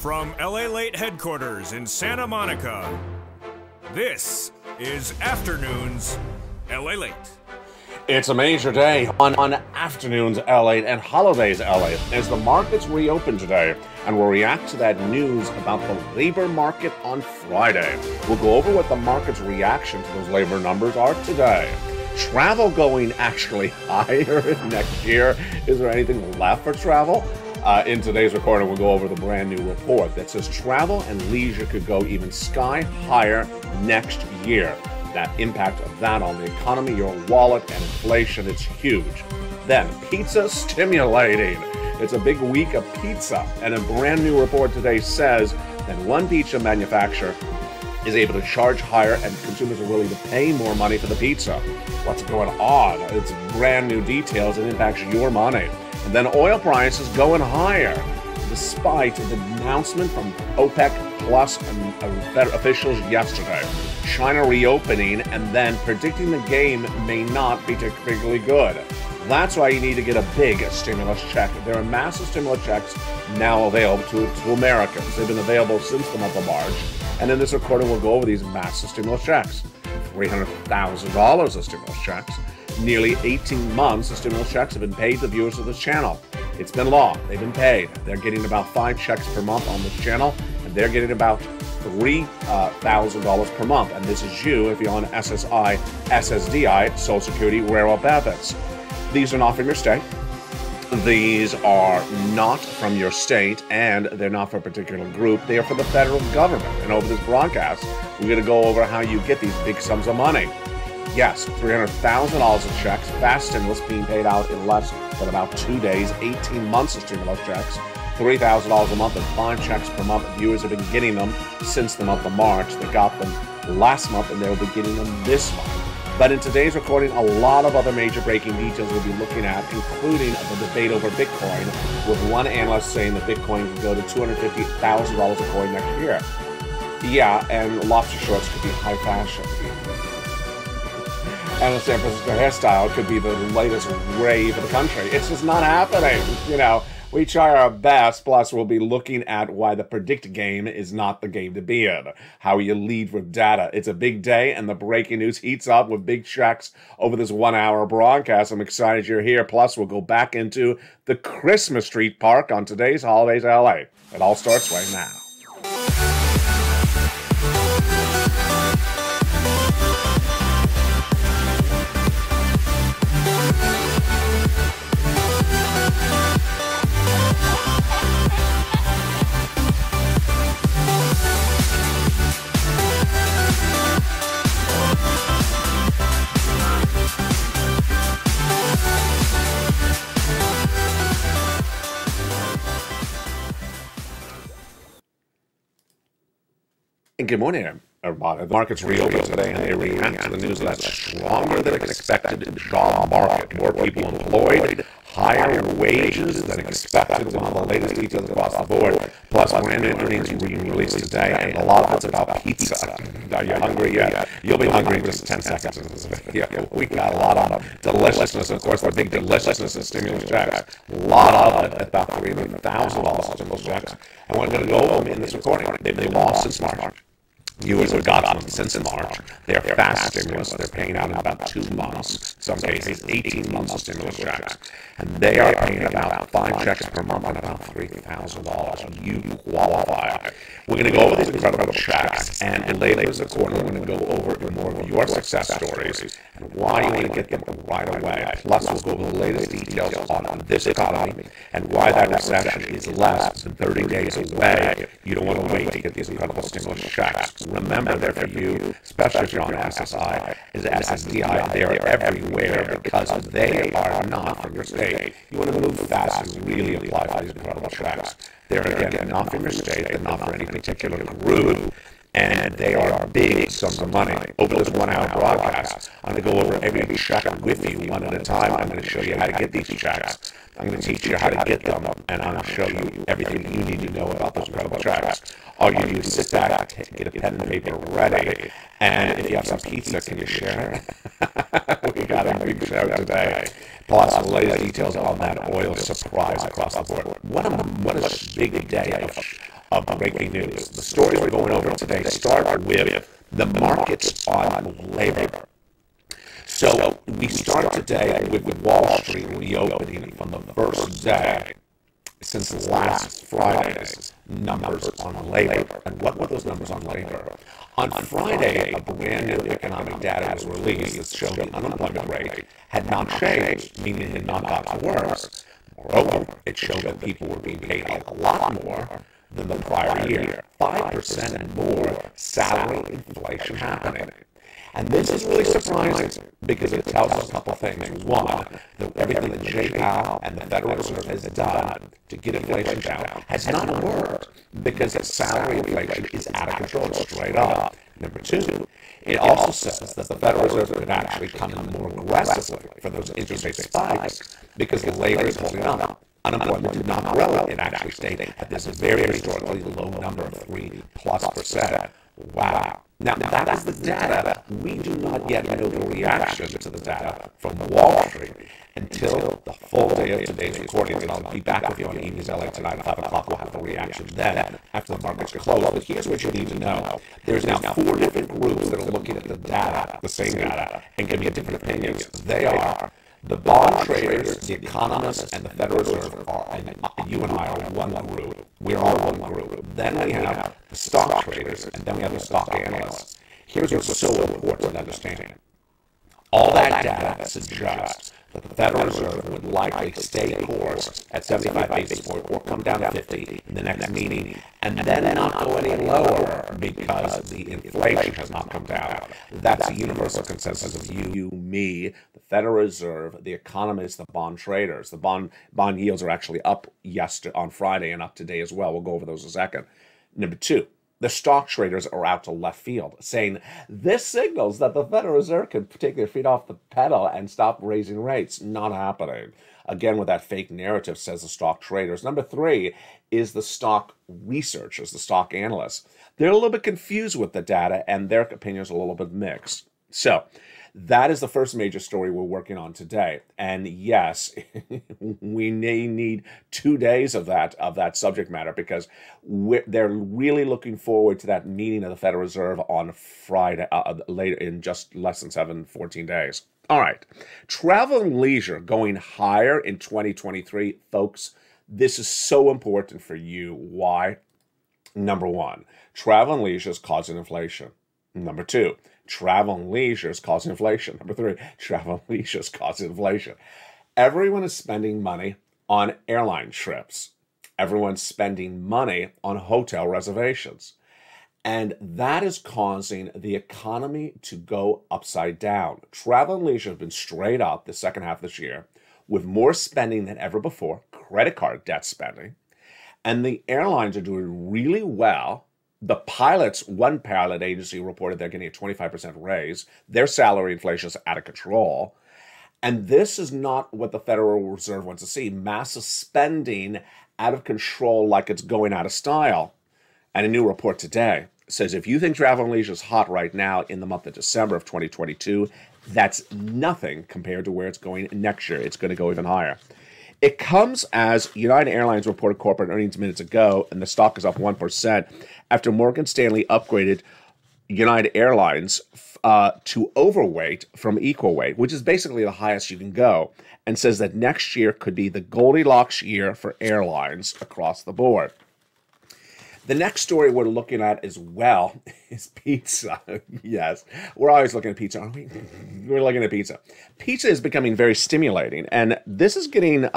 From LALATE headquarters in Santa Monica, this is Afternoons LALATE. It's a major day on Afternoons LA and Holidays LA as the markets reopen today, and we'll react to that news about the labor market on Friday. We'll go over what the market's reaction to those labor numbers are today. Travel going actually higher next year. Is there anything left for travel? In today's recording, we'll go over the brand new report that says travel and leisure could go even sky higher next year. That impact of that on the economy, your wallet, and inflation, it's huge. Then, pizza stimulating. It's a big week of pizza, and a brand new report today says that one pizza manufacturer is able to charge higher and consumers are willing to pay more money for the pizza. What's going on? It's brand new details and impacts your money. And then oil prices going higher despite the announcement from OPEC Plus officials yesterday. China reopening and then predicting the game may not be particularly good. That's why you need to get a big stimulus check. There are massive stimulus checks now available to Americans. They've been available since the month of March. And in this recording, we'll go over these massive stimulus checks. $300,000 of stimulus checks. Nearly 18 months of stimulus checks have been paid to viewers of this channel. It's been long. They've been paid. They're getting about 5 checks per month on this channel, and they're getting about $3,000 per month. And this is you if you're on SSI SSDI, Social Security Railroad benefits. These are not from your state. These are not from your state, and they're not for a particular group. They are for the federal government. And over this broadcast, we're going to go over how you get these big sums of money. Yes, $300,000 of checks, fast stimulus being paid out in less than about 2 days, 18 months of stimulus checks, $3,000 a month and 5 checks per month. Viewers have been getting them since the month of March. They got them last month and they'll be getting them this month. But in today's recording, a lot of other major breaking details we'll be looking at, including the debate over Bitcoin, with one analyst saying that Bitcoin could go to $250,000 a coin next year. Yeah, and lobster shorts could be high fashion. And the San Francisco hairstyle could be the latest rave of the country. It's just not happening. You know, we try our best, plus we'll be looking at why the predict game is not the game to be in. How you lead with data. It's a big day, and the breaking news heats up with big checks over this 1-hour broadcast. I'm excited you're here. Plus, we'll go back into the Christmas Street Park on today's Holidays LA. It all starts right now. Good morning, everybody. The markets reopened today, and they react to the news that stronger than expected job market. More people employed, higher wages than expected. One of the latest details across the board. Plus, brand new earnings being released today, and a lot of it's about pizza. Are you hungry yet? You'll be hungry in just 10 seconds in this video. We got a lot of deliciousness. Of course, the big deliciousness is stimulus checks. A lot of it, about $300,000 stimulus checks. And we're going to go over them in this recording. They've been lost since March. Viewers have got them since March. They're fast stimulus. They're paying out in about 2 months, some cases 18 months of stimulus checks. And they are paying about 5 checks per month and about $3,000. You qualify. We're going to go over these incredible checks, and later in this recording, we're going to go over more of your success stories and why you want to get them right away. Plus, we'll go over the latest details on this economy and why that recession is less than 30 days away. You don't want to wait to get these incredible stimulus checks. Remember, they're for you, especially if you're on SSI, is SSDI. They are everywhere because they are not from your state. You want to move fast and really apply for these incredible checks. They're, again, not from your state. They're not for any particular group. And they are big sums of money. Over this 1-hour broadcast, I'm going to go over every check with you one at a time. I'm going to show you how to get these checks. I'm going to teach you how to get them, and I'm going to show you everything you need to know about those incredible checks. All you do is sit back, get a pen and paper ready, and if you have some pizza, can you share? We got a big show today. Plus, the latest details on that oil surprise across the board. What a big day of breaking news. The stories we're going over today start with the markets on labor. So we start today with Wall Street reopening from the first day since last Friday's numbers on labor. And what were those numbers on labor? On Friday, a brand new economic data was released that showed the unemployment rate had not changed, meaning it had not gotten worse. Moreover, it showed that people were being paid a lot more than the prior year, 5% more salary inflation happening. And this is really surprising because it tells us a couple things. One, that everything that Jay Powell and the Federal Reserve has done to get inflation down has not worked because salary inflation is out of control, straight up. Number two, it also says that the Federal Reserve could actually come in more aggressively for those interest rate spikes because the labor is holding up. Unemployment did not grow. It actually stayed at this very historically low number of 3+%. Wow. Now, that is the data. We do not yet know the reaction to the data from Wall Street until the full day of today's recording. And I'll be back with you on Evenings LA tonight at 5 o'clock. We'll have the reaction then after the markets close. But here's what you need to know. There's now 4 different groups that are looking at the data, the same data, and giving different opinions. They are the bond traders, the economists, and the Federal Reserve are, and you and I are one group. We're all one group. Then we have the stock traders, and then we have the stock analysts. Here's what's so important to understand. All that data suggests that the Federal Reserve would likely stay course at 75 basis points or come down to 50 in the next meeting, and then not go any lower because the inflation has not come down. That's the universal consensus of you, me, the Federal Reserve, the economists, the bond traders. The bond yields are actually up on Friday and up today as well. We'll go over those in a second. Number two, the stock traders are out to left field, saying this signals that the Federal Reserve can take their feet off the pedal and stop raising rates. Not happening. Again, with that fake narrative, says the stock traders. Number three is the stock researchers, the stock analysts. They're a little bit confused with the data, and their opinions are a little bit mixed. So that is the first major story we're working on today. And yes, we may need 2 days of that subject matter because they're really looking forward to that meeting of the Federal Reserve on Friday, later in just less than 14 days. All right. Travel and leisure going higher in 2023. Folks, this is so important for you. Why? Number one, travel and leisure is causing inflation. Number two, travel and leisure is causing inflation. Number three, travel and leisure is causing inflation. Everyone is spending money on airline trips. Everyone's spending money on hotel reservations. And that is causing the economy to go upside down. Travel and leisure have been straight up the second half of this year with more spending than ever before, credit card debt spending. And the airlines are doing really well. The pilots, one pilot agency reported they're getting a 25% raise. Their salary inflation is out of control. And this is not what the Federal Reserve wants to see. Massive spending out of control like it's going out of style. And a new report today says if you think travel and leisure is hot right now in the month of December of 2022, that's nothing compared to where it's going next year. It's going to go even higher. It comes as United Airlines reported corporate earnings minutes ago, and the stock is up 1% after Morgan Stanley upgraded United Airlines to overweight from equal weight, which is basically the highest you can go, and says that next year could be the Goldilocks year for airlines across the board. The next story we're looking at as well is pizza. Yes, we're always looking at pizza, aren't we? We're looking at pizza. Pizza is becoming very stimulating, and this is becoming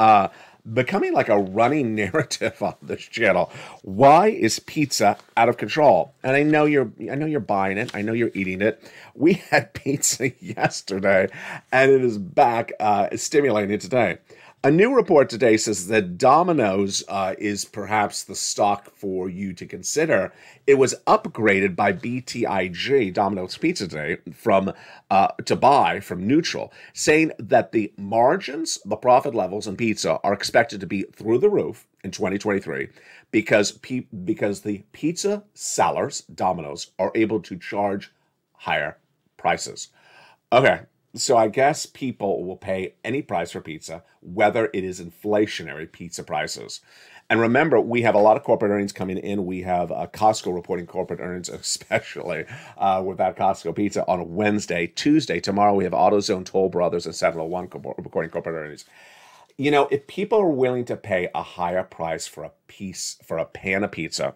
like a running narrative on this channel. Why is pizza out of control? And I know you're buying it. I know you're eating it. We had pizza yesterday, and it is back stimulating today. A new report today says that Domino's is perhaps the stock for you to consider. It was upgraded by BTIG, Domino's Pizza today, to buy from neutral, saying that the margins, the profit levels in pizza are expected to be through the roof in 2023 because the pizza sellers, Domino's, are able to charge higher prices. Okay. So I guess people will pay any price for pizza, whether it is inflationary pizza prices. And remember, we have a lot of corporate earnings coming in. We have Costco reporting corporate earnings, especially with that Costco pizza on Wednesday. Tuesday, tomorrow, we have AutoZone, Toll Brothers, and Sentinel One reporting corporate earnings. You know, if people are willing to pay a higher price for a pan of pizza,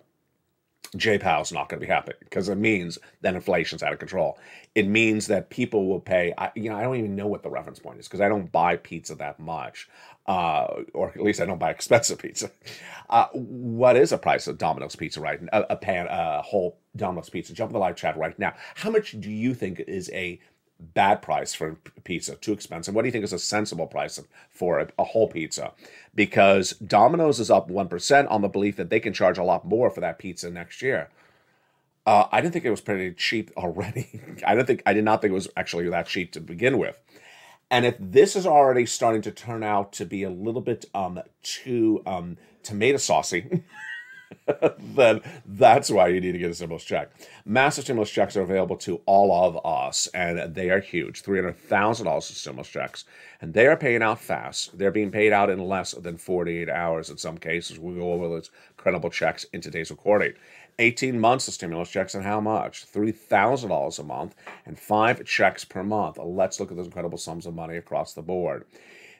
Jay Powell's not going to be happy, because it means that inflation's out of control. It means that people will pay. I don't even know what the reference point is, because I don't buy pizza that much, or at least I don't buy expensive pizza. What is the price of Domino's pizza right now? A whole Domino's pizza. Jump in the live chat right now. How much do you think is a bad price for pizza? Too expensive? What do you think is a sensible price for a whole pizza? Because Domino's is up 1% on the belief that they can charge a lot more for that pizza next year. I didn't think it was pretty cheap already. I did not think it was actually that cheap to begin with. And if this is already starting to turn out to be a little bit too tomato saucy, then that's why you need to get a stimulus check. Massive stimulus checks are available to all of us, and they are huge. $300,000 of stimulus checks, and they are paying out fast. They're being paid out in less than 48 hours in some cases. We'll go over those credible checks in today's recording. 18 months of stimulus checks, and how much? $3,000 a month and 5 checks per month. Let's look at those incredible sums of money across the board.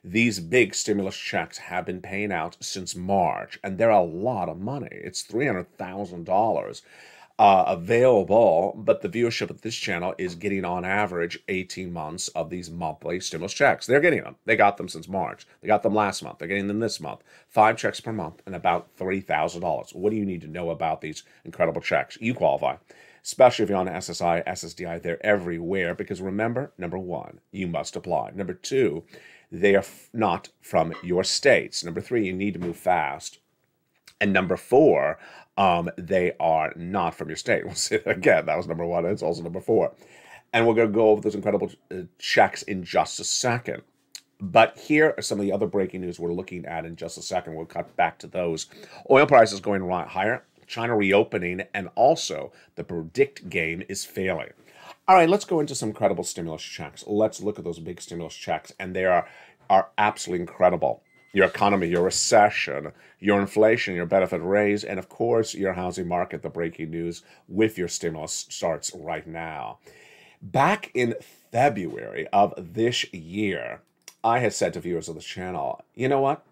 These big stimulus checks have been paying out since March, and they're a lot of money. It's $300,000 available, but the viewership of this channel is getting on average 18 months of these monthly stimulus checks. They're getting them. They got them since March. They got them last month. They're getting them this month. 5 checks per month and about $3,000. What do you need to know about these incredible checks? You qualify. Especially if you're on SSI, SSDI, they're everywhere, because remember, number 1, you must apply. Number 2, they are not from your states. Number 3, you need to move fast. And number 4, they are not from your state. We'll say that again. That was number 1. It's also number 4. And we're going to go over those incredible checks in just a second. But here are some of the other breaking news we're looking at in just a second. We'll cut back to those. Oil prices going higher, China reopening, and also the predict game is failing. All right, let's go into some credible stimulus checks. Let's look at those big stimulus checks, and they are absolutely incredible. Your economy, your recession, your inflation, your benefit raise, and of course, your housing market, the breaking news with your stimulus starts right now. Back in February of this year, I had said to viewers of this channel, you know what?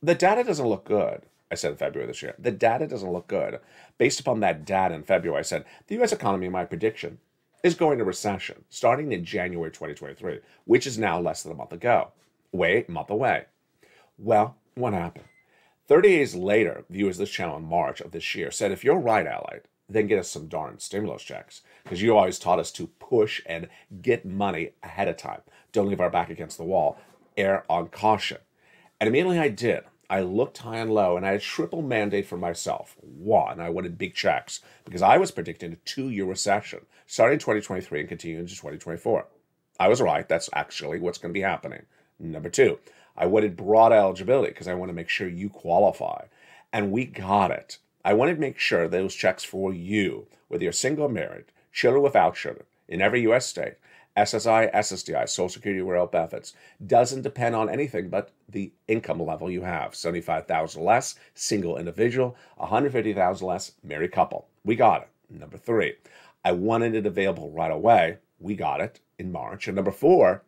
The data doesn't look good. I said in February this year, the data doesn't look good. Based upon that data in February, I said, the U.S. economy, my prediction, is going to recession starting in January 2023, which is now less than a month ago. A month away. Well, what happened? 30 days later, viewers of this channel in March of this year said, if you're right, LALATE, then get us some darn stimulus checks, because you always taught us to push and get money ahead of time. Don't leave our back against the wall. Err on caution. And immediately I did. I looked high and low, and I had a triple mandate for myself. 1, I wanted big checks, because I was predicting a 2-year recession, starting in 2023 and continuing to 2024. I was right. That's actually what's going to be happening. Number 2, I wanted broad eligibility, because I want to make sure you qualify. And we got it. I wanted to make sure those checks for you, whether you're single or married, children without children, in every U.S. state, SSI, SSDI, Social Security Rural Benefits, doesn't depend on anything but the income level you have. $75,000 less, single individual, $150,000 less, married couple. We got it. Number 3, I wanted it available right away. We got it in March. And number 4,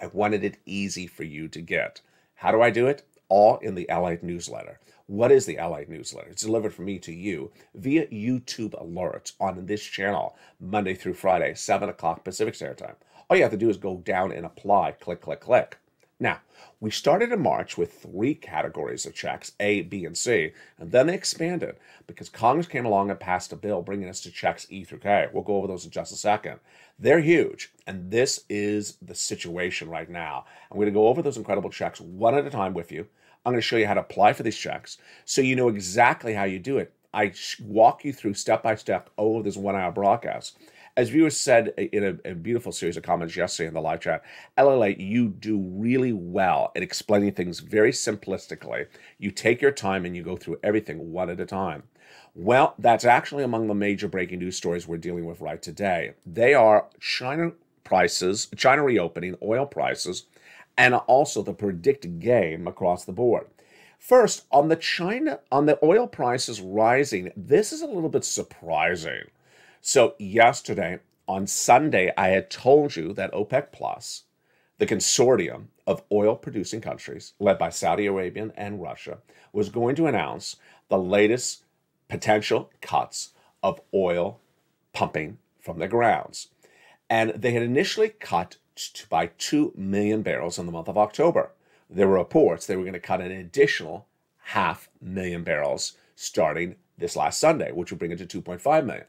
I wanted it easy for you to get. How do I do it? All in the LALATE newsletter. What is the LALATE newsletter? It's delivered from me to you via YouTube alerts on this channel, Monday through Friday, 7 o'clock Pacific Standard Time. All you have to do is go down and apply, click, click, click. Now, we started in March with 3 categories of checks, A, B, and C, and then they expanded because Congress came along and passed a bill bringing us to checks E through K. We'll go over those in just a second. They're huge, and this is the situation right now. I'm going to go over those incredible checks one at a time with you. I'm going to show you how to apply for these checks so you know exactly how you do it. I walk you through step-by-step over this 1-hour broadcast. As viewers said in a beautiful series of comments yesterday in the live chat, LALATE, you do really well at explaining things very simplistically. You take your time and you go through everything one at a time. Well, that's actually among the major breaking news stories we're dealing with right today. They are China prices, China reopening, oil prices, and also the predicted game across the board. First, on the oil prices rising, this is a little bit surprising. So yesterday, on Sunday, I had told you that OPEC Plus, the consortium of oil-producing countries, led by Saudi Arabia and Russia, was going to announce the latest potential cuts of oil pumping from the grounds. And they had initially cut by 2 million barrels in the month of October. There were reports they were going to cut an additional 500,000 barrels starting this last Sunday, which would bring it to 2.5 million.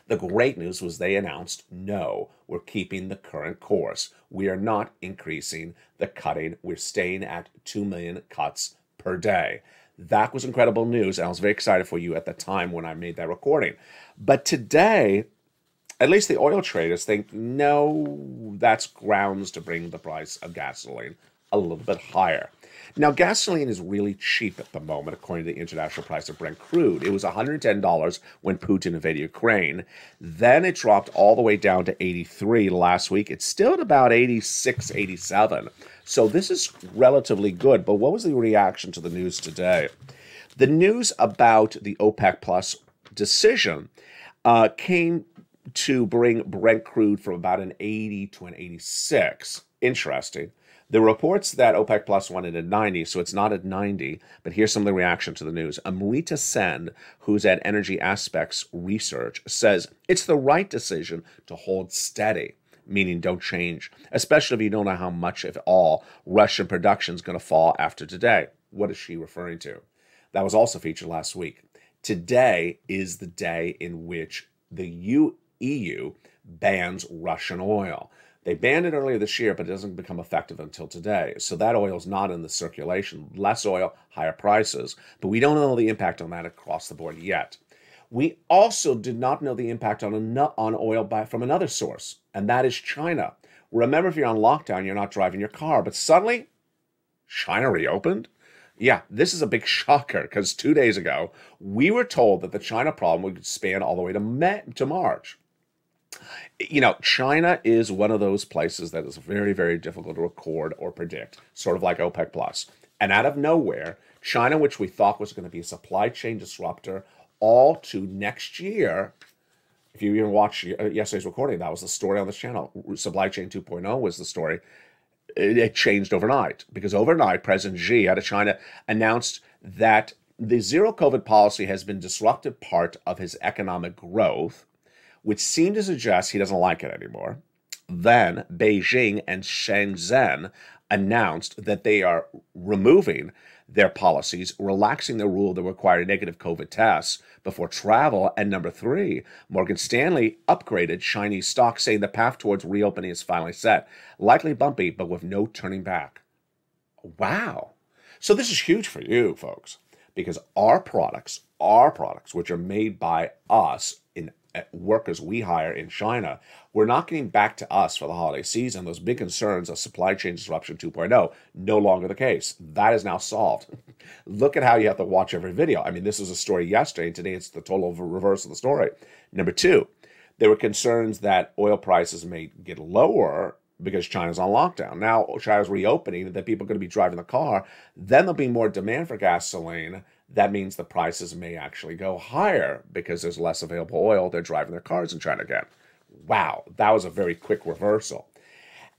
The great news was they announced, no, we're keeping the current course. We are not increasing the cutting. We're staying at 2 million cuts per day. That was incredible news, and I was very excited for you at the time when I made that recording. But today, at least the oil traders think, no, that's grounds to bring the price of gasoline a little bit higher. Now, gasoline is really cheap at the moment, according to the international price of Brent crude. It was $110 when Putin invaded Ukraine. Then it dropped all the way down to 83 last week. It's still at about 86, 87. So this is relatively good. But what was the reaction to the news today? The news about the OPEC Plus decision came to bring Brent crude from about an 80 to an 86. Interesting. The reports that OPEC Plus wanted at 90, so it's not at 90, but here's some of the reaction to the news. Amrita Sen, who's at Energy Aspects Research, says it's the right decision to hold steady, meaning don't change, especially if you don't know how much, if all, Russian production is going to fall after today. What is she referring to? That was also featured last week. Today is the day in which the EU bans Russian oil. They banned it earlier this year, but it doesn't become effective until today. So that oil is not in the circulation. Less oil, higher prices. But we don't know the impact on that across the board yet. We also did not know the impact on oil from another source, and that is China. Remember, if you're on lockdown, you're not driving your car. But suddenly, China reopened? Yeah, this is a big shocker, because 2 days ago, we were told that the China problem would span all the way to March. You know, China is one of those places that is very, very difficult to record or predict, sort of like OPEC Plus. And out of nowhere, China, which we thought was going to be a supply chain disruptor all to next year, if you even watched yesterday's recording, that was the story on this channel. Supply Chain 2.0 was the story. It changed overnight, because overnight, President Xi out of China announced that the zero COVID policy has been disruptive part of his economic growth, which seemed to suggest he doesn't like it anymore. Then Beijing and Shenzhen announced that they are removing their policies, relaxing the rule that required negative COVID tests before travel. And number three, Morgan Stanley upgraded Chinese stocks, saying the path towards reopening is finally set. Likely bumpy, but with no turning back. Wow. So this is huge for you, folks, because our products, which are made by us in workers we hire in China, we're not getting back to us for the holiday season. Those big concerns of supply chain disruption 2.0, no longer the case. That is now solved. Look at how you have to watch every video. I mean, this was a story yesterday, and today it's the total reverse of the story. Number two, there were concerns that oil prices may get lower because China's on lockdown. Now China's reopening, that people are going to be driving the car. Then there'll be more demand for gasoline. That means the prices may actually go higher because there's less available oil. They're driving their cars in China again. Wow, that was a very quick reversal.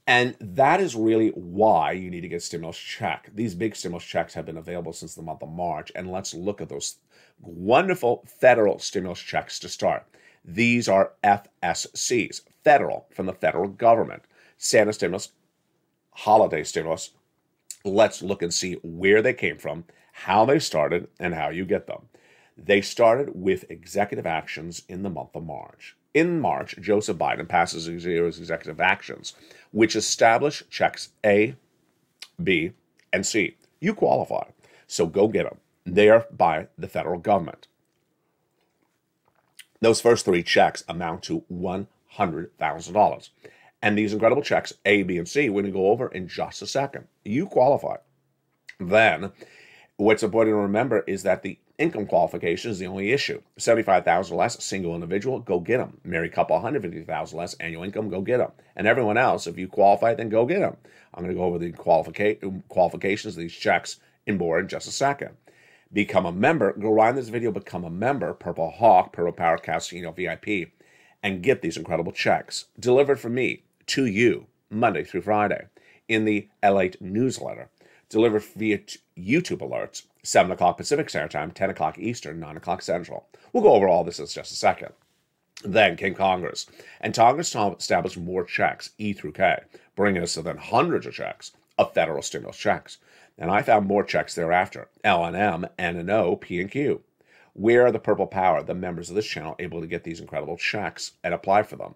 And that is really why you need to get stimulus check. These big stimulus checks have been available since the month of March. And let's look at those wonderful federal stimulus checks to start. These are FSCs, federal, from the federal government. Santa stimulus, holiday stimulus. Let's look and see where they came from, how they started, and how you get them. They started with executive actions in the month of March. In March, Joseph Biden passes his executive actions, which establish checks A, B, and C. You qualify, so go get them. They are by the federal government. Those first three checks amount to $100,000. And these incredible checks, A, B, and C, we're going to go over in just a second. You qualify. Then, what's important to remember is that the income qualification is the only issue. $75,000 less, single individual, go get them. Married couple, $150,000 less annual income, go get them. And everyone else, if you qualify, then go get them. I'm going to go over the qualifications of these checks and more in just a second. Become a member. Go right in this video, become a member, Purple Hawk, Purple Power Casino VIP, and get these incredible checks delivered from me to you Monday through Friday in the LALATE newsletter, delivered via YouTube alerts, 7 o'clock Pacific Standard Time, 10 o'clock Eastern, 9 o'clock Central. We'll go over all this in just a second. Then came Congress, and Congress established more checks, E through K, bringing us to then hundreds of checks of federal stimulus checks. And I found more checks thereafter, L and M, N and O, P and Q. Where are the Purple Power, the members of this channel, able to get these incredible checks and apply for them?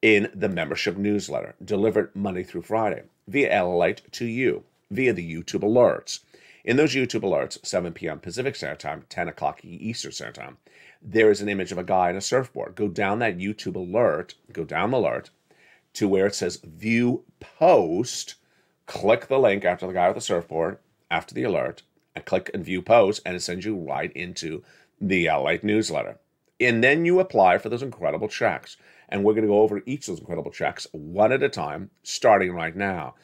In the membership newsletter, delivered Monday through Friday, via LALATE to you, via the YouTube alerts. In those YouTube alerts, 7 p.m. Pacific Standard Time, 10 o'clock Eastern Standard Time, there is an image of a guy on a surfboard. Go down that YouTube alert, go down the alert to where it says View Post. Click the link after the guy with the surfboard, after the alert, and click and View Post, and it sends you right into the LALATE newsletter. And then you apply for those incredible checks. And we're going to go over each of those incredible checks one at a time, starting right now.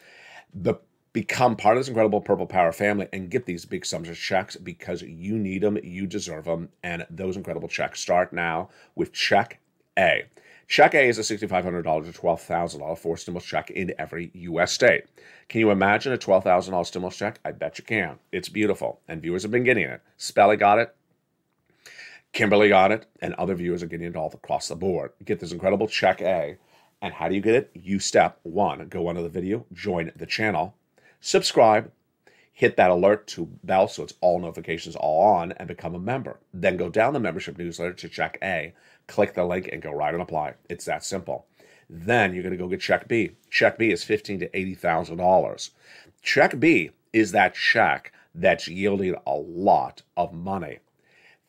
Become part of this incredible Purple Power family and get these big sums of checks because you need them, you deserve them, and those incredible checks start now with Check A. Check A is a $6,500 to $12,000 for stimulus check in every U.S. state. Can you imagine a $12,000 stimulus check? I bet you can. It's beautiful, and viewers have been getting it. Spelly got it, Kimberly got it, and other viewers are getting it all across the board. Get this incredible Check A, and how do you get it? You step one, go under the video, join the channel, subscribe, hit that alert to bell so it's all notifications all on, and become a member. Then go down the membership newsletter to Check A, click the link, and go right and apply. It's that simple. Then you're going to go get Check B. Check B is $15,000 to $80,000. Check B is that check that's yielding a lot of money.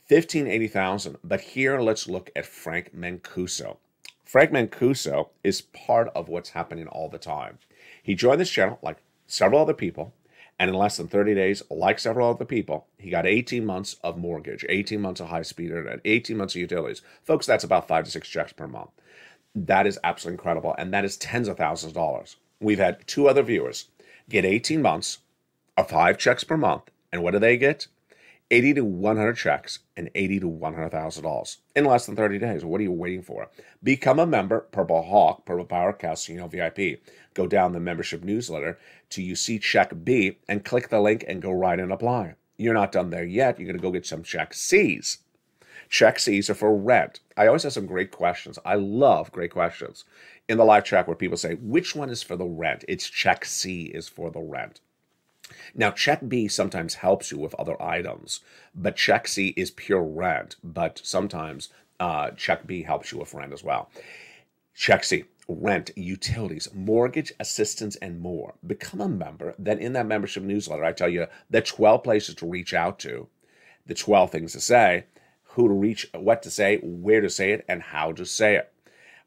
$15,000 to $80,000. But here let's look at Frank Mancuso. Frank Mancuso is part of what's happening all the time. He joined this channel like several other people, and in less than 30 days, like several other people, he got 18 months of mortgage, 18 months of high-speed internet, 18 months of utilities. Folks, that's about 5 to 6 checks per month. That is absolutely incredible, and that is tens of thousands of dollars. We've had 2 other viewers get 18 months of 5 checks per month, and what do they get? 80 to 100 checks and $80,000 to $100,000 in less than 30 days. What are you waiting for? Become a member, Purple Hawk, Purple Power Casino VIP. Go down the membership newsletter till you see Check B and click the link and go right and apply. You're not done there yet. You're going to go get some Check C's. Check C's are for rent. I always have some great questions. I love great questions in the live chat where people say, which one is for the rent? It's Check C is for the rent. Now, Check B sometimes helps you with other items, but Check C is pure rent, but sometimes Check B helps you with rent as well. Check C, rent, utilities, mortgage assistance, and more. Become a member. Then in that membership newsletter, I tell you the 12 places to reach out to, the 12 things to say, who to reach, what to say, where to say it, and how to say it.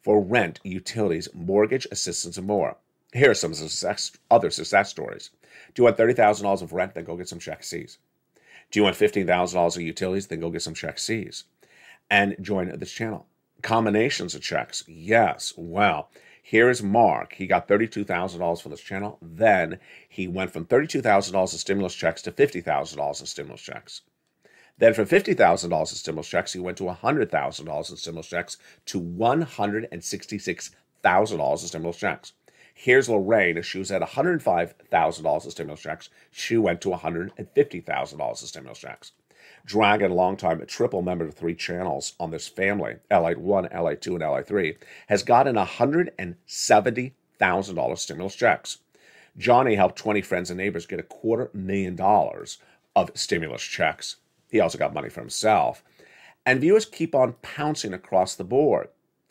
For rent, utilities, mortgage assistance, and more. Here are some other success stories. Do you want $30,000 of rent? Then go get some Check C's. Do you want $15,000 of utilities? Then go get some Check C's. And join this channel. Combinations of checks. Yes. Well, here is Mark. He got $32,000 for this channel. Then he went from $32,000 of stimulus checks to $50,000 of stimulus checks. Then from $50,000 of stimulus checks, he went to $100,000 in stimulus checks to $166,000 of stimulus checks. Here's Lorraine. She was at $105,000 of stimulus checks. She went to $150,000 of stimulus checks. Dragon, a long time, a triple member to 3 channels on this family, LALATE 1, LALATE 2, and LALATE 3, has gotten $170,000 stimulus checks. Johnny helped 20 friends and neighbors get $250,000 of stimulus checks. He also got money for himself. And viewers keep on pouncing across the board.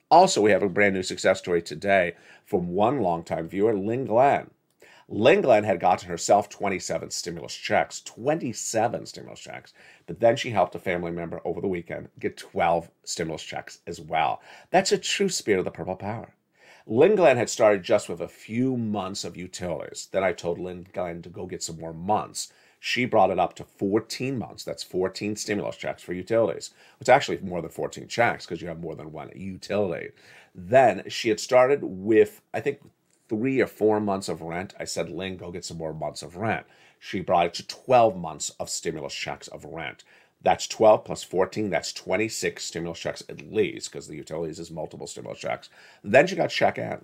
Also, we have a brand new success story today from one longtime viewer, Lynn Glenn. Lynn Glenn had gotten herself 27 stimulus checks, but then she helped a family member over the weekend get 12 stimulus checks as well. That's a true spirit of the Purple Power. Lynn Glenn had started just with a few months of utilities. Then I told Lynn Glenn to go get some more months. She brought it up to 14 months. That's 14 stimulus checks for utilities. It's actually more than 14 checks because you have more than one utility. Then she had started with, I think, 3 or 4 months of rent. I said, Lynn, go get some more months of rent. She brought it to 12 months of stimulus checks of rent. That's 12 plus 14, that's 26 stimulus checks at least, because the utilities is multiple stimulus checks. Then she got check in.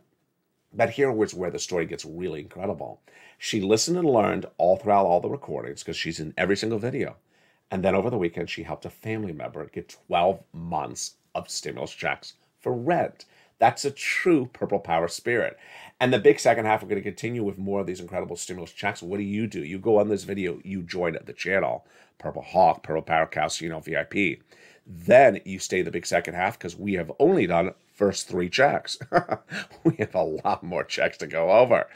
But here was where the story gets really incredible. She listened and learned all throughout all the recordings, because she's in every single video. And then over the weekend, she helped a family member get 12 months of stimulus checks for rent. That's a true Purple Power spirit. And the big second half, we're going to continue with more of these incredible stimulus checks. What do? You go on this video, you join the channel, Purple Hawk, Purple Power Casino VIP. Then you stay the big second half, because we have only done first 3 checks. We have a lot more checks to go over.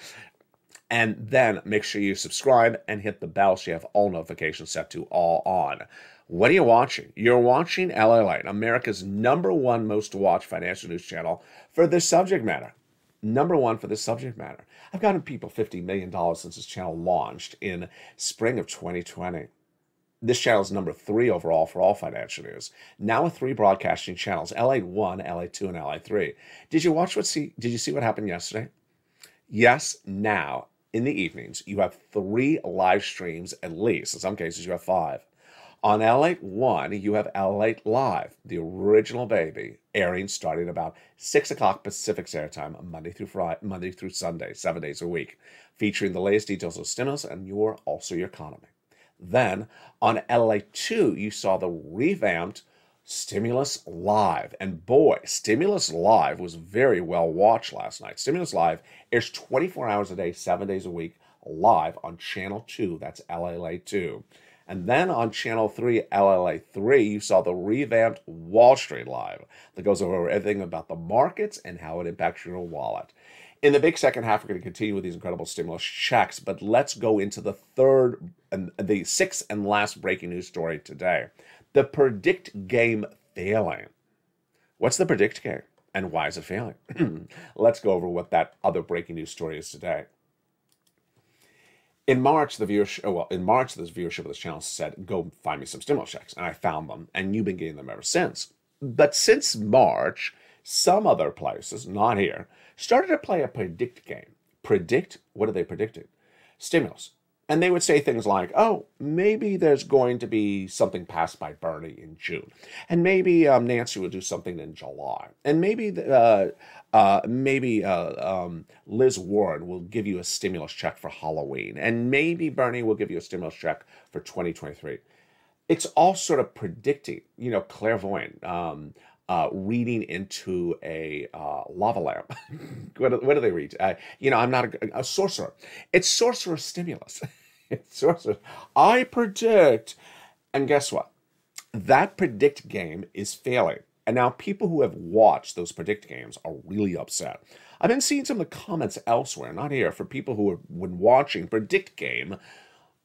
And then make sure you subscribe and hit the bell so you have all notifications set to all on. What are you watching? You're watching LALATE, America's #1 most watched financial news channel for this subject matter. #1 for this subject matter. I've gotten people $50 million since this channel launched in spring of 2020. This channel is #3 overall for all financial news. Now with 3 broadcasting channels, LALATE 1, LALATE 2, and LALATE 3. Did you see what happened yesterday? Yes, now in the evenings, you have 3 live streams at least. In some cases, you have 5. On LALATE 1, you have LALATE Live, the original baby, airing starting about 6 o'clock Pacific Standard Time, Monday through Sunday, 7 days a week, featuring the latest details of stimulus and your economy. Then, on LALATE 2, you saw the revamped Stimulus Live. And boy, Stimulus Live was very well watched last night. Stimulus Live airs 24 hours a day, 7 days a week, live on Channel 2. That's LALATE 2. And then on Channel 3, LALATE 3, you saw the revamped Wall Street Live that goes over everything about the markets and how it impacts your wallet. In the big second half, we're going to continue with these incredible stimulus checks, but let's go into the 6th and last breaking news story today. The predict game failing. What's the predict game and why is it failing? Let's go over what that other breaking news story is today. In March, this viewership of this channel said, go find me some stimulus checks. And I found them, and you've been getting them ever since. But since March, some other places, not here, started to play a predict game. Predict? What are they predicting? Stimulus. And they would say things like, oh, maybe there's going to be something passed by Bernie in June. And maybe Nancy will do something in July. And maybe Liz Warren will give you a stimulus check for Halloween. And maybe Bernie will give you a stimulus check for 2023. It's all sort of predicting, clairvoyant, reading into a lava lamp. what do they read? I'm not a sorcerer. It's sorcerer stimulus. It's sorcerer. I predict. And guess what? That predict game is failing. And now people who have watched those predict games are really upset. I've been seeing some of the comments elsewhere, not here, for people who have been watching predict game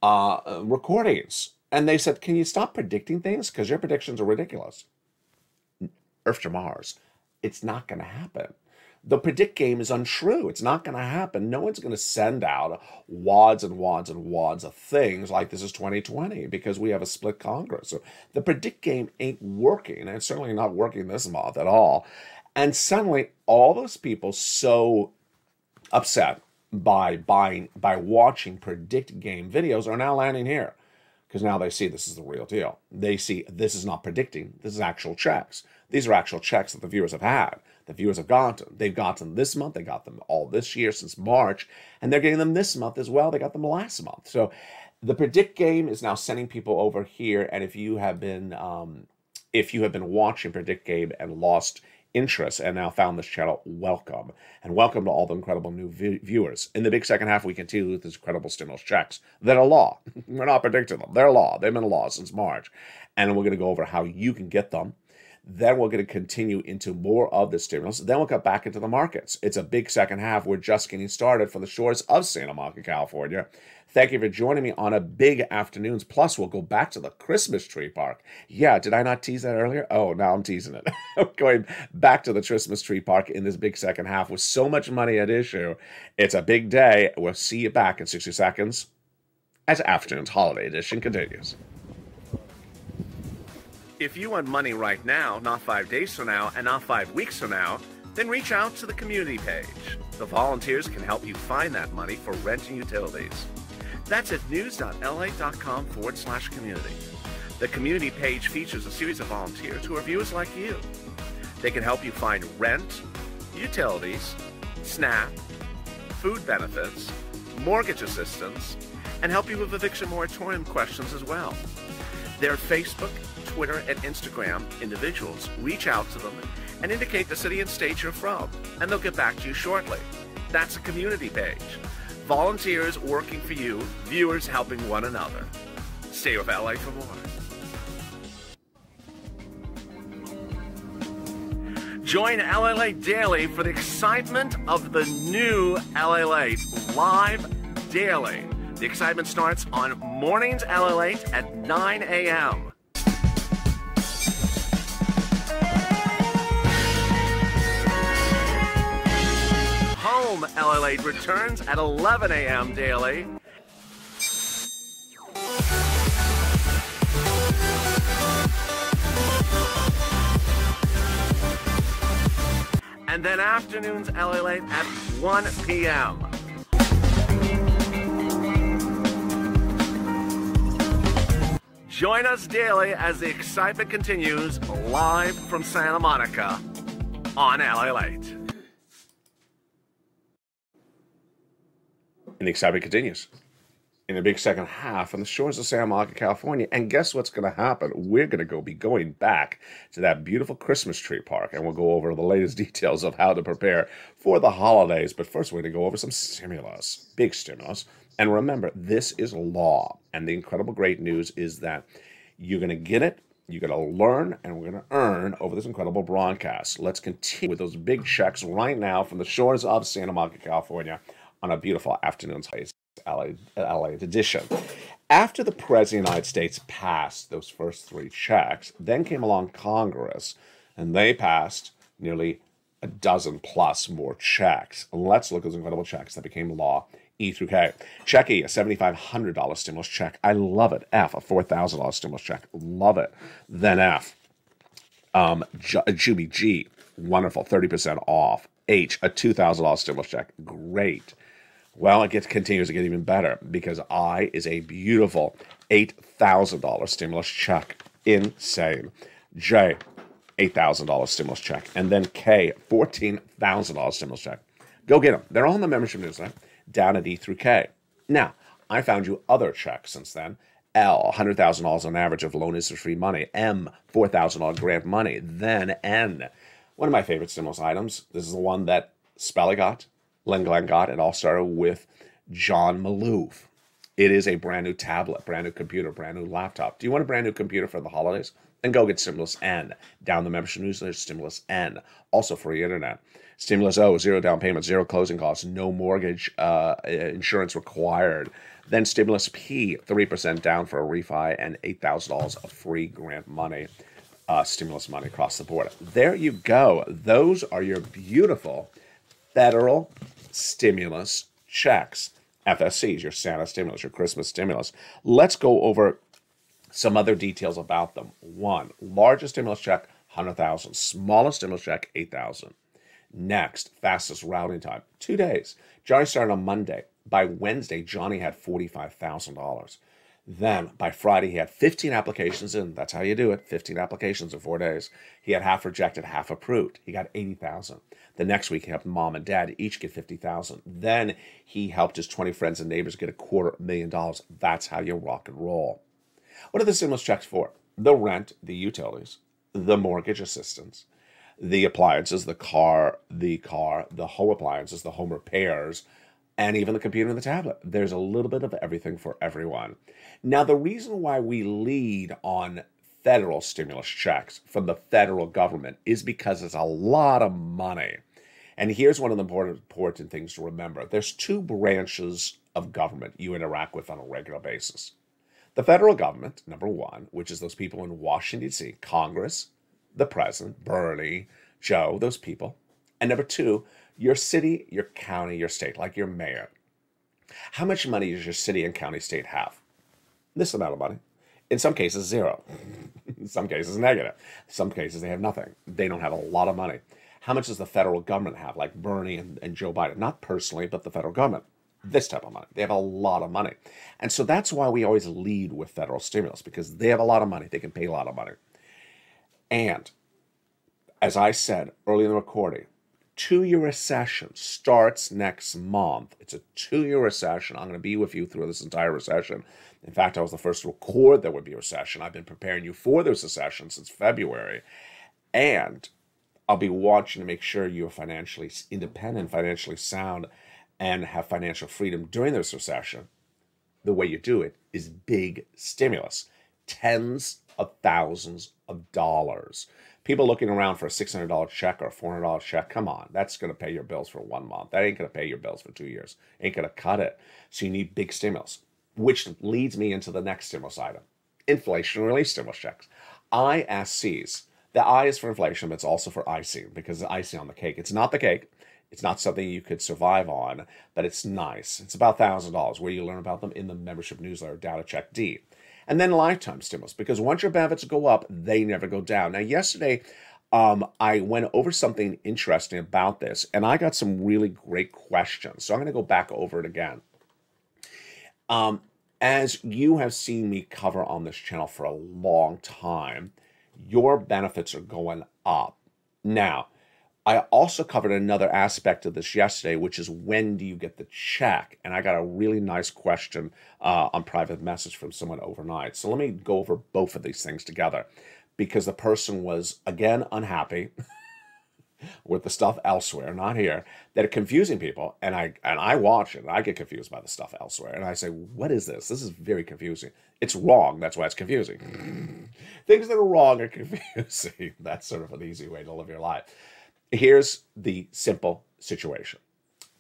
recordings. And they said, can you stop predicting things? Because your predictions are ridiculous. Earth to Mars. It's not going to happen. The predict game is untrue. It's not going to happen. No one's going to send out wads and wads and wads of things like this is 2020 because we have a split Congress. So the predict game ain't working, and it's certainly not working this month at all. And suddenly, all those people so upset by watching predict game videos are now landing here. Because now they see this is the real deal. They see this is not predicting. This is actual checks. These are actual checks that the viewers have had. The viewers have gotten. They've gotten them this month. They got them all this year since March. And they're getting them this month as well. They got them last month. So the predict game is now sending people over here. And if you have been watching predict game and lost interest and now found this channel, welcome. And welcome to all the incredible new viewers. In the big second half, we continue with these incredible stimulus checks that are law. We're not predicting them. They're law. They've been law since March. And we're going to go over how you can get them. Then we're going to continue into more of the stimulus. Then we'll get back into the markets. It's a big second half. We're just getting started from the shores of Santa Monica, California. Thank you for joining me on a big afternoons. Plus, we'll go back to the Christmas tree park. Yeah, did I not tease that earlier? Oh, now I'm teasing it. I'm going back to the Christmas tree park in this big second half with so much money at issue. It's a big day. We'll see you back in 60 seconds as Afternoons Holiday Edition continues. If you want money right now, not 5 days from now, and not 5 weeks from now, then reach out to the community page. The volunteers can help you find that money for rent and utilities. That's at news.la.com/community. The community page features a series of volunteers who are viewers like you. They can help you find rent, utilities, SNAP, food benefits, mortgage assistance, and help you with eviction moratorium questions as well. Their Facebook, Twitter, and Instagram individuals reach out to them and indicate the city and state you're from, and they'll get back to you shortly. That's a community page. Volunteers working for you, viewers helping one another. Stay with LA for more. Join LALATE Daily for the excitement of the new LALATE live daily. The excitement starts on mornings LALATE at 9 a.m. Home LALATE returns at 11 a.m. daily. And then afternoons LALATE at 1 p.m. Join us daily as the excitement continues live from Santa Monica on LALATE. And the excitement continues in the big second half on the shores of Santa Monica, California. And guess what's going to happen? We're going to be going back to that beautiful Christmas tree park, and we'll go over the latest details of how to prepare for the holidays. But first, we're going to go over some stimulus, big stimulus. And remember, this is law. And the incredible great news is that you're going to get it, you're going to learn, and we're going to earn over this incredible broadcast. Let's continue with those big checks right now from the shores of Santa Monica, California on a beautiful afternoon's LA edition. After the President of the United States passed those first three checks, then came along Congress, and they passed nearly a dozen plus more checks. Let's look at those incredible checks that became law. E through K. Check E, a $7,500 stimulus check. I love it. F, a $4,000 stimulus check. Love it. Then F, Juby G, wonderful, 30% off. H, a $2,000 stimulus check. Great. Well, it continues to get even better because I is a beautiful $8,000 stimulus check. Insane. J, $8,000 stimulus check. And then K, $14,000 stimulus check. Go get them. They're all in the membership newsletter down at E through K. Now, I found you other checks since then. L, $100,000 on average of loan interest-free money. M, $4,000 grant money. Then N, one of my favorite stimulus items. This is the one that Spelly got, Len Glenn got. It all started with John Maloof. It is a brand new tablet, brand new computer, brand new laptop. Do you want a brand new computer for the holidays? Then go get Stimulus N. Down the membership newsletter, Stimulus N. Also free internet. Stimulus O, zero down payment, zero closing costs, no mortgage insurance required. Then Stimulus P, 3% down for a refi and $8,000 of free grant money, stimulus money across the board. There you go. Those are your beautiful federal stimulus checks. FSCs, your Santa stimulus, your Christmas stimulus. Let's go over some other details about them. One, largest stimulus check, $100,000. Smallest stimulus check, $8,000. Next, fastest routing time, 2 days. Johnny started on Monday. By Wednesday, Johnny had $45,000. Then by Friday, he had 15 applications in. That's how you do it. 15 applications in 4 days. He had half rejected, half approved. He got $80,000. The next week, he helped mom and dad each get $50,000. Then he helped his 20 friends and neighbors get $250,000. That's how you rock and roll. What are the stimulus checks for? The rent, the utilities, the mortgage assistance, the appliances, the home appliances, the home repairs, and even the computer and the tablet. There's a little bit of everything for everyone. Now, the reason why we lead on federal stimulus checks from the federal government is because it's a lot of money. And here's one of the important things to remember. There's two branches of government you interact with on a regular basis. The federal government, number one, which is those people in Washington, D.C., Congress, the president, Bernie, Joe, those people. And number two, your city, your county, your state, like your mayor. How much money does your city and county state have? This amount of money. In some cases, zero. In some cases, negative. In some cases, they have nothing. They don't have a lot of money. How much does the federal government have, like Bernie and Joe Biden? Not personally, but the federal government. this type of money. They have a lot of money. And so that's why we always lead with federal stimulus, because they have a lot of money. They can pay a lot of money. And as I said earlier in the recording, 2-year recession starts next month. It's a 2-year recession. I'm going to be with you through this entire recession. In fact, I was the first to record there would be a recession. I've been preparing you for this recession since February. And I'll be watching to make sure you're financially independent, financially sound, and have financial freedom during this recession. The way you do it is big stimulus. Tens of thousands of dollars. People looking around for a $600 check or a $400 check, come on, that's going to pay your bills for 1 month. That ain't going to pay your bills for 2 years. Ain't going to cut it. So you need big stimulus, which leads me into the next stimulus item, inflation relief stimulus checks. ISCs. The I is for inflation, but it's also for icing, because the icing on the cake. It's not the cake. It's not something you could survive on, but it's nice. It's about $1,000, where you learn about them in the membership newsletter, Data Check D. And then lifetime stimulus, because once your benefits go up, they never go down. Now, yesterday, I went over something interesting about this, and I got some really great questions. So I'm going to go back over it again. As you have seen me cover on this channel for a long time, your benefits are going up. Now, I also covered another aspect of this yesterday, which is when do you get the check? And I got a really nice question on private message from someone overnight. So let me go over both of these things together, because the person was, again, unhappy with the stuff elsewhere, not here, that are confusing people. And I watch it, and I get confused by the stuff elsewhere. And I say, what is this? This is very confusing. It's wrong. That's why it's confusing. Things that are wrong are confusing. That's sort of an easy way to live your life. Here's the simple situation.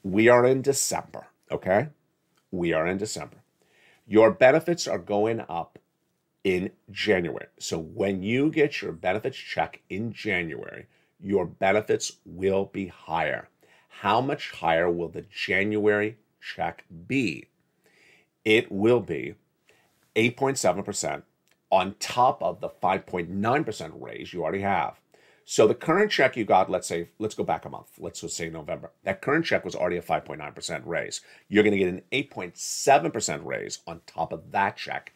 We are in December, okay? We are in December. Your benefits are going up in January. So when you get your benefits check in January, your benefits will be higher. How much higher will the January check be? It will be 8.7% on top of the 5.9% raise you already have. So the current check you got, let's go back a month. Let's just say November. That current check was already a 5.9% raise. You're going to get an 8.7% raise on top of that check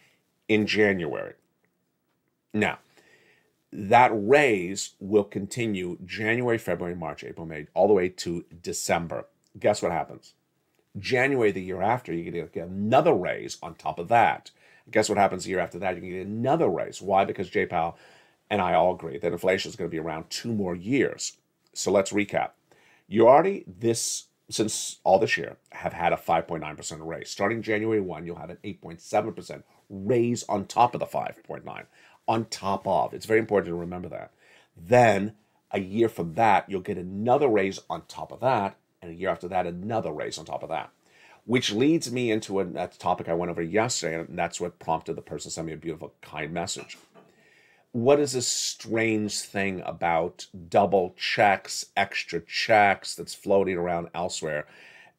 in January. Now, that raise will continue January, February, March, April, May, all the way to December. Guess what happens? January the year after, you're going to get another raise on top of that. Guess what happens the year after that? You're going to get another raise. Why? Because J-Pal and I all agree that inflation is going to be around 2 more years. So let's recap. You already, since all this year, have had a 5.9% raise. Starting January 1, you'll have an 8.7% raise on top of the 5.9. On top of. It's very important to remember that. Then, a year from that, you'll get another raise on top of that, and a year after that, another raise on top of that. Which leads me into a topic I went over yesterday, and that's what prompted the person to send me a beautiful, kind message. What is this strange thing about double checks, extra checks that's floating around elsewhere?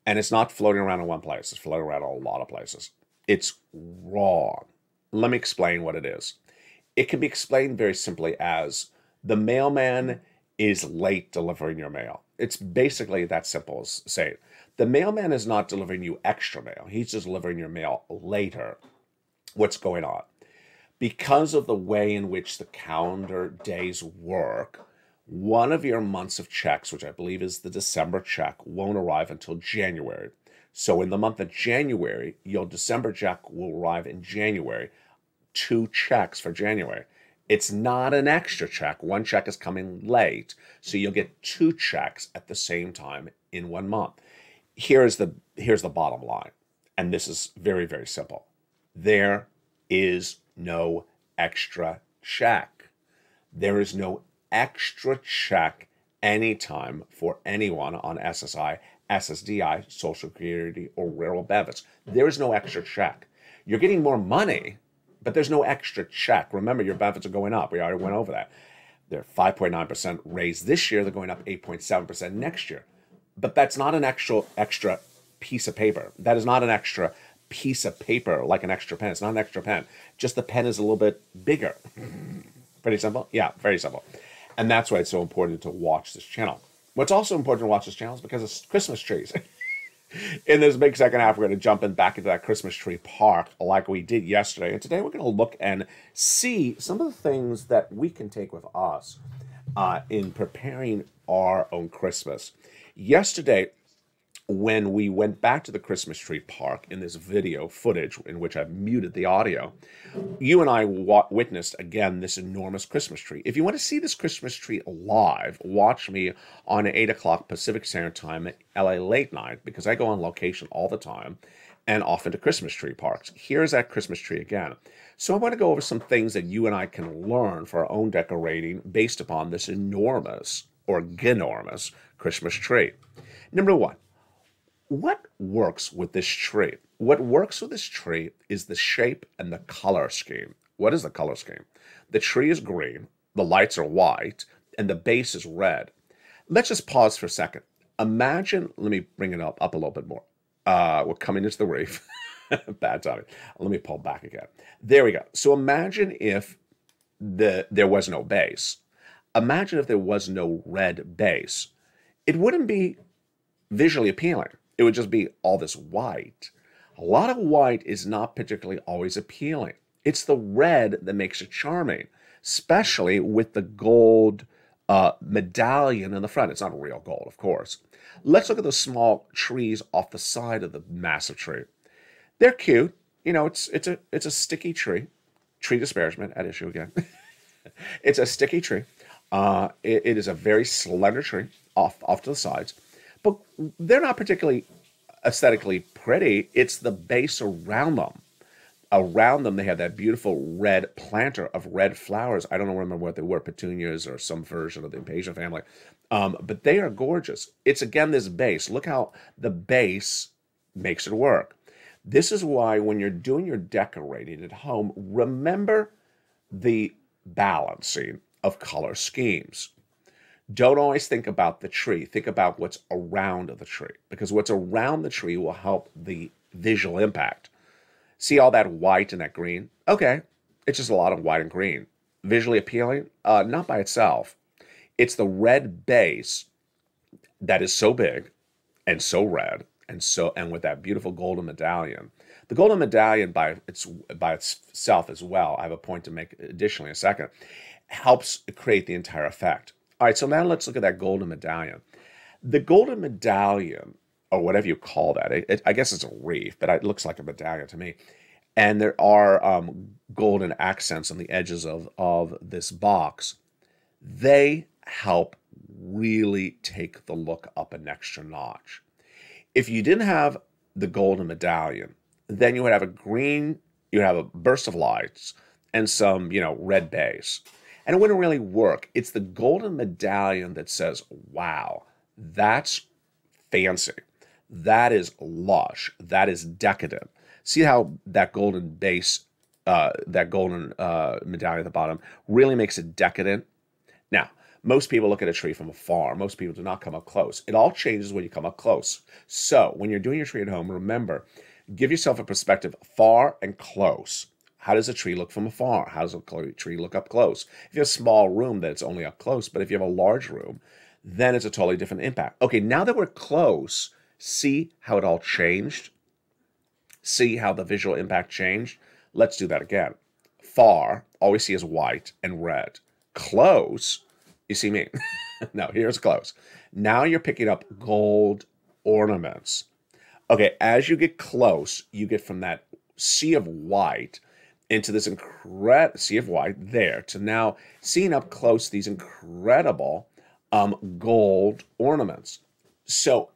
And it's not floating around in one place. It's floating around a lot of places. It's wrong. Let me explain what it is. It can be explained very simply as the mailman is late delivering your mail. It's basically that simple as saying, the mailman is not delivering you extra mail. He's just delivering your mail later. What's going on? Because of the way in which the calendar days work, one of your months of checks, which I believe is the December check, won't arrive until January. So in the month of January, your December check will arrive in January. 2 checks for January. It's not an extra check. 1 check is coming late. So you'll get 2 checks at the same time in 1 month. Here's the bottom line. And this is very, very simple. There is no extra check. There is no extra check anytime for anyone on SSI, SSDI, Social Security, or rural benefits. There is no extra check. You're getting more money, but there's no extra check. Remember, your benefits are going up. We already went over that. They're 5.9% raised this year. They're going up 8.7% next year. But that's not an extra piece of paper. That is not an extra piece of paper like an extra pen. It's not an extra pen. Just the pen is a little bit bigger. Pretty simple? Yeah, very simple. And that's why it's so important to watch this channel. What's also important to watch this channel is because it's Christmas trees. In this big second half, we're going to jump in back into that Christmas tree park like we did yesterday. And today we're going to look and see some of the things that we can take with us in preparing our own Christmas. Yesterday, when we went back to the Christmas tree park in this video footage in which I've muted the audio, you and I witnessed again this enormous Christmas tree. If you want to see this Christmas tree live, watch me on 8 o'clock Pacific Standard Time at LA Late Night, because I go on location all the time and often to Christmas tree parks. Here's that Christmas tree again. So I want to go over some things that you and I can learn for our own decorating based upon this enormous or ginormous Christmas tree. Number one, what works with this tree? What works with this tree is the shape and the color scheme. What is the color scheme? The tree is green, the lights are white, and the base is red. Let's just pause for a second. Imagine, let me bring it up a little bit more. We're coming into the reef. Bad timing. Let me pull back again. There we go. So imagine if there was no base. Imagine if there was no red base. It wouldn't be visually appealing. It would just be all this white. A lot of white is not particularly always appealing. It's the red that makes it charming, especially with the gold medallion in the front. It's not real gold, of course. Let's look at those small trees off the side of the massive tree. They're cute. You know, it's a sticky tree. Tree disparagement at issue again. It's a sticky tree. It is a very slender tree off to the sides. But they're not particularly aesthetically pretty. It's the base around them. Around them, they have that beautiful red planter of red flowers. I don't remember what they were, petunias or some version of the impatient family. But they are gorgeous. It's, again, this base. Look how the base makes it work. This is why when you're doing your decorating at home, remember the balancing of color schemes. Don't always think about the tree. Think about what's around the tree, because what's around the tree will help the visual impact. See all that white and that green? Okay, it's just a lot of white and green. Visually appealing? Not by itself. It's the red base that is so big and so red and with that beautiful golden medallion. The golden medallion by itself as well, I have a point to make additionally in a second, helps create the entire effect. All right, so now let's look at that golden medallion. The golden medallion, or whatever you call that, I guess it's a wreath, but it looks like a medallion to me. And there are golden accents on the edges of this box. They help really take the look up an extra notch. If you didn't have the golden medallion, then you would have you'd have a burst of lights and some, red base. And it wouldn't really work. It's the golden medallion that says, wow, that's fancy. That is lush. That is decadent. See how that golden base, that golden medallion at the bottom really makes it decadent? Now, most people look at a tree from afar. Most people do not come up close. It all changes when you come up close. So when you're doing your tree at home, remember, give yourself a perspective far and close. How does a tree look from afar? How does a tree look up close? If you have a small room, then it's only up close. But if you have a large room, then it's a totally different impact. Okay, now that we're close, see how it all changed? See how the visual impact changed? Let's do that again. Far, all we see is white and red. Close, you see me. No, here's close. Now you're picking up gold ornaments. Okay, as you get close, you get from that sea of white into this incredible sea of white there to now seeing up close these incredible gold ornaments. So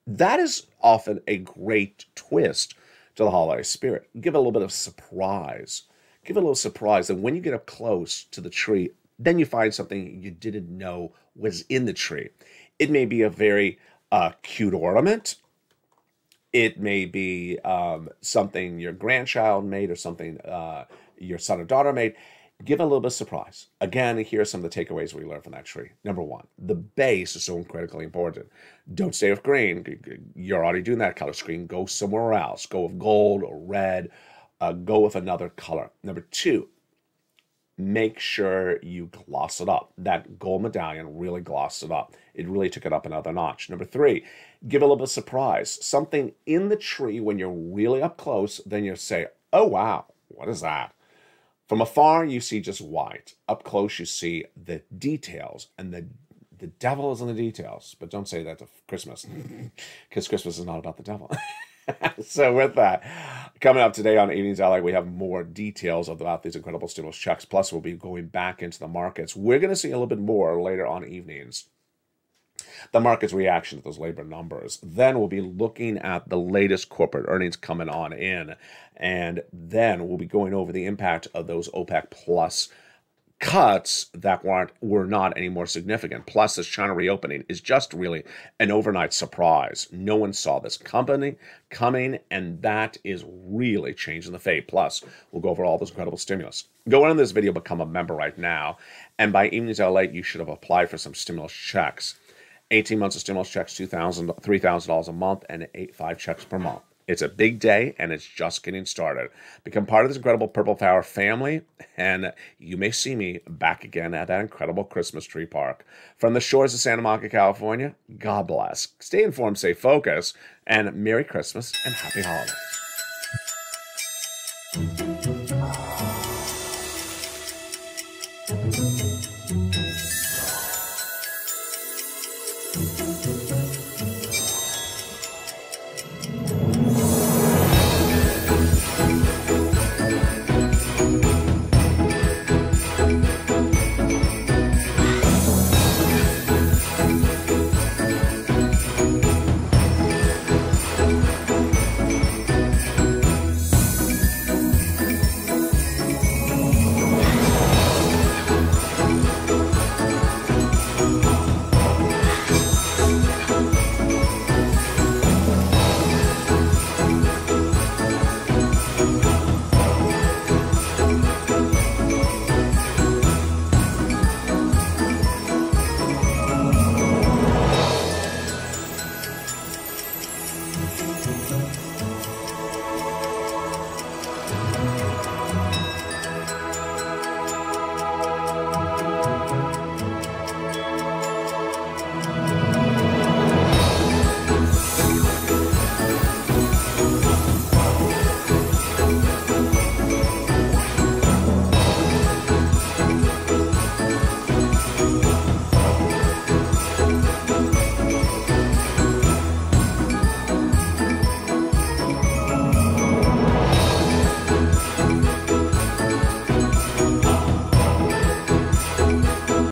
that is often a great twist to the holiday spirit. Give it a little bit of surprise. Give it a little surprise that when you get up close to the tree, then you find something you didn't know was in the tree. It may be a very cute ornament. It may be something your grandchild made or something your son or daughter made. Give it a little bit of surprise. Again, here are some of the takeaways we learned from that tree. Number one, the base is so critically important. Don't stay with green. You're already doing that color scheme. Go somewhere else. Go with gold or red. Go with another color. Number two, make sure you gloss it up. That gold medallion really glossed it up. It really took it up another notch. Number 3, give a little bit of surprise. Something in the tree when you're really up close, then you say, oh wow, what is that? From afar, you see just white. Up close, you see the details, and the devil is in the details. But don't say that to Christmas, because Christmas is not about the devil. So with that, coming up today on Evenings LA, we have more details about these incredible stimulus checks. Plus, we'll be going back into the markets. We're going to see a little bit more later on evenings. The market's reaction to those labor numbers. Then we'll be looking at the latest corporate earnings coming on in. And then we'll be going over the impact of those OPEC plus cuts that were not any more significant. Plus, this China reopening is just really an overnight surprise. No one saw this coming, and that is really changing the fate. Plus, we'll go over all this incredible stimulus. Go on in this video, become a member right now, and by Evenings LA, you should have applied for some stimulus checks. 18 months of stimulus checks, $3,000 a month, and 5 checks per month. It's a big day, and it's just getting started. Become part of this incredible Purple Power family, and you may see me back again at that incredible Christmas tree park. From the shores of Santa Monica, California, God bless. Stay informed, stay focused, and Merry Christmas and Happy Holidays.